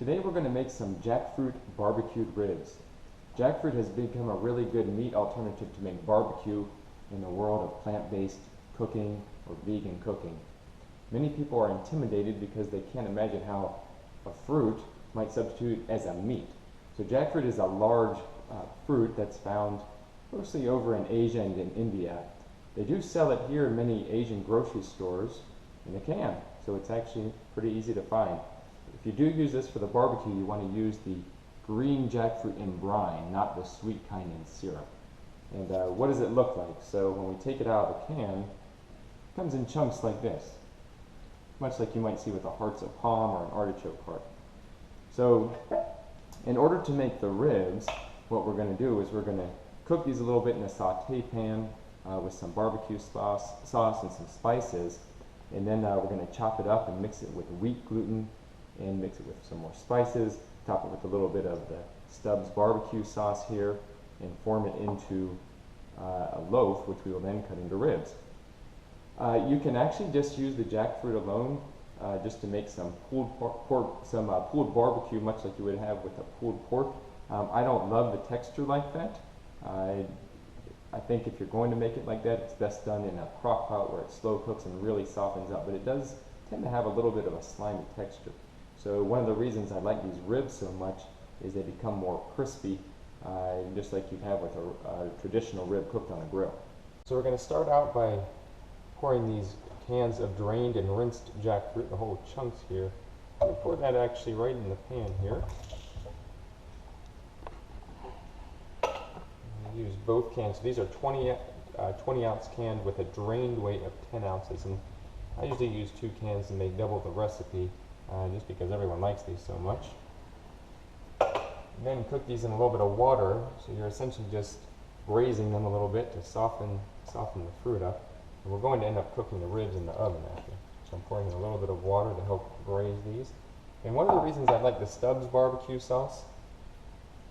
Today we're going to make some jackfruit barbecued ribs. Jackfruit has become a really good meat alternative to make barbecue in the world of plant-based cooking or vegan cooking. Many people are intimidated because they can't imagine how a fruit might substitute as a meat. So jackfruit is a large fruit that's found mostly over in Asia and in India. They do sell it here in many Asian grocery stores in a can, so it's actually pretty easy to find. If you do use this for the barbecue, you want to use the green jackfruit in brine, not the sweet kind in syrup. And what does it look like? So when we take it out of the can, it comes in chunks like this, much like you might see with the hearts of palm or an artichoke heart. So in order to make the ribs, what we're going to do is we're going to cook these a little bit in a saute pan with some barbecue sauce and some spices, and then we're going to chop it up and mix it with wheat gluten and mix it with some more spices, top it with a little bit of the Stubbs barbecue sauce here, and form it into a loaf, which we will then cut into ribs. You can actually just use the jackfruit alone, just to make some pulled pulled barbecue, much like you would have with a pulled pork. I don't love the texture like that. I think if you're going to make it like that, it's best done in a crock pot where it slow cooks and really softens up, but it does tend to have a little bit of a slimy texture. So one of the reasons I like these ribs so much is they become more crispy, just like you'd have with a traditional rib cooked on a grill. So we're going to start out by pouring these cans of drained and rinsed jackfruit, the whole chunks here. We'll pour that actually right in the pan here. Use both cans. So these are 20 ounce cans with a drained weight of 10 ounces, and I usually use 2 cans and they double the recipe just because everyone likes these so much. And then cook these in a little bit of water, so you're essentially just braising them a little bit to soften the fruit up. And we're going to end up cooking the ribs in the oven after. So I'm pouring in a little bit of water to help braise these. And one of the reasons I like the Stubbs barbecue sauce,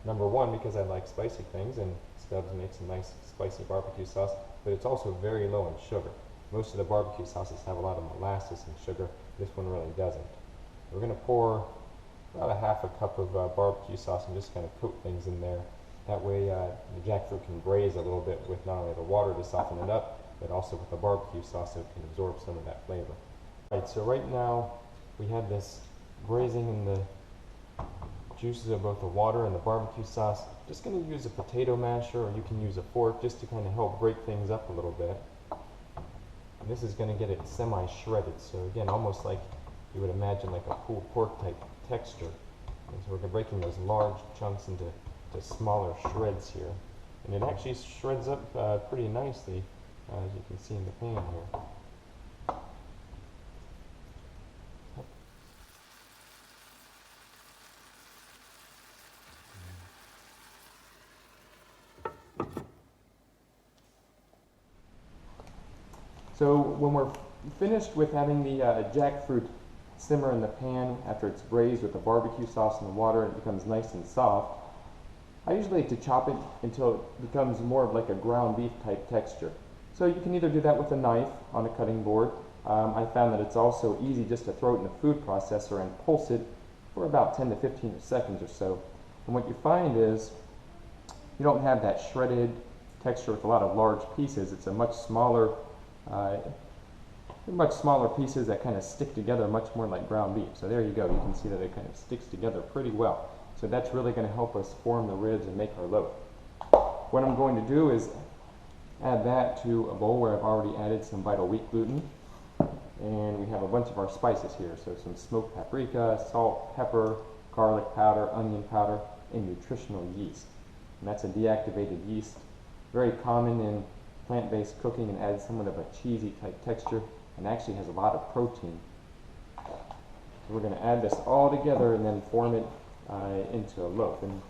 number one, because I like spicy things, and Stubbs makes a nice spicy barbecue sauce, but it's also very low in sugar. Most of the barbecue sauces have a lot of molasses and sugar. This one really doesn't. We're going to pour about a half a cup of barbecue sauce and just kind of coat things in there. That way the jackfruit can braise a little bit with not only the water to soften it up, but also with the barbecue sauce so it can absorb some of that flavor. All right, so right now we have this braising in the juices of both the water and the barbecue sauce. Just going to use a potato masher, or you can use a fork just to kind of help break things up a little bit. And this is going to get it semi-shredded, so again, almost like you would imagine like a pulled pork type texture. And so we're breaking those large chunks into smaller shreds here. And it actually shreds up pretty nicely, as you can see in the pan here. So when we're finished with having the jackfruit simmer in the pan after it's braised with the barbecue sauce and the water and it becomes nice and soft, I usually like to chop it until it becomes more of like a ground beef type texture. So you can either do that with a knife on a cutting board. I found that it's also easy just to throw it in the food processor and pulse it for about 10 to 15 seconds or so. And what you find is you don't have that shredded texture with a lot of large pieces. It's a much smaller pieces that kind of stick together much more like ground beef. So there you go. You can see that it kind of sticks together pretty well. So that's really going to help us form the ribs and make our loaf. What I'm going to do is add that to a bowl where I've already added some vital wheat gluten. And we have a bunch of our spices here. So some smoked paprika, salt, pepper, garlic powder, onion powder, and nutritional yeast. And that's a deactivated yeast. Very common in plant-based cooking, and adds somewhat of a cheesy type texture and actually has a lot of protein. So we're going to add this all together and then form it into a loaf. And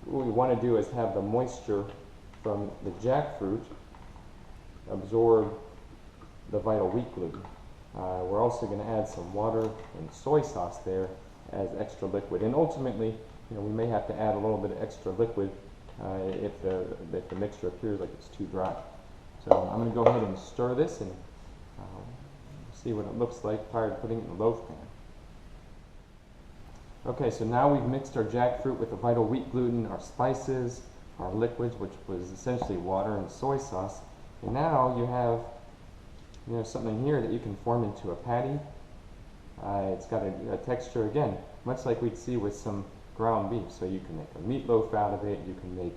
what we want to do is have the moisture from the jackfruit absorb the vital wheat gluten. We're also going to add some water and soy sauce there as extra liquid. And ultimately, we may have to add a little bit of extra liquid if the mixture appears like it's too dry. So I'm going to go ahead and stir this and see what it looks like prior to putting it in the loaf pan. Okay, so now we've mixed our jackfruit with the vital wheat gluten, our spices, our liquids, which was essentially water and soy sauce. And now you have something here that you can form into a patty. It's got a texture, again, much like we'd see with some ground beef. So you can make a meatloaf out of it, you can make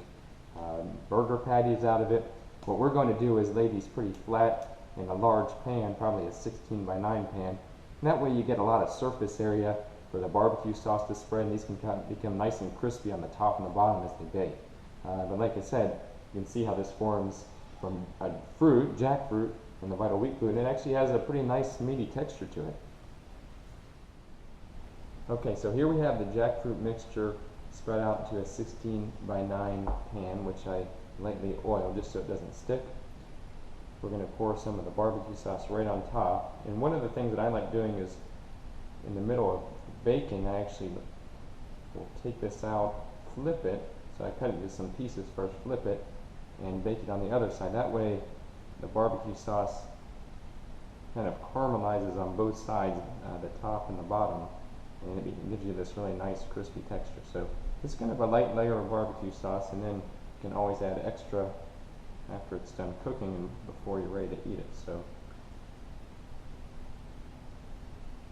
burger patties out of it. What we're going to do is lay these pretty flat in a large pan, probably a 16 by 9 pan. And that way you get a lot of surface area for the barbecue sauce to spread, and these can become nice and crispy on the top and the bottom as they bake. But like I said, you can see how this forms from a fruit, jackfruit, and the vital wheat gluten. It actually has a pretty nice meaty texture to it. Okay, so here we have the jackfruit mixture spread out into a 16 by 9 pan, which I lightly oil just so it doesn't stick. We're going to pour some of the barbecue sauce right on top. And one of the things that I like doing is in the middle of baking, I actually will take this out, flip it. So I cut it into some pieces first, flip it, and bake it on the other side. That way the barbecue sauce kind of caramelizes on both sides, the top and the bottom, and it gives you this really nice crispy texture. So it's kind of a light layer of barbecue sauce, and then you can always add extra after it's done cooking and before you're ready to eat it. So,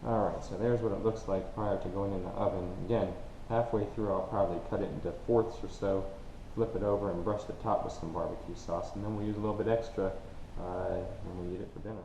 alright, so there's what it looks like prior to going in the oven. Again, halfway through I'll probably cut it into fourths or so, flip it over and brush the top with some barbecue sauce, and then we'll use a little bit extra when we eat it for dinner.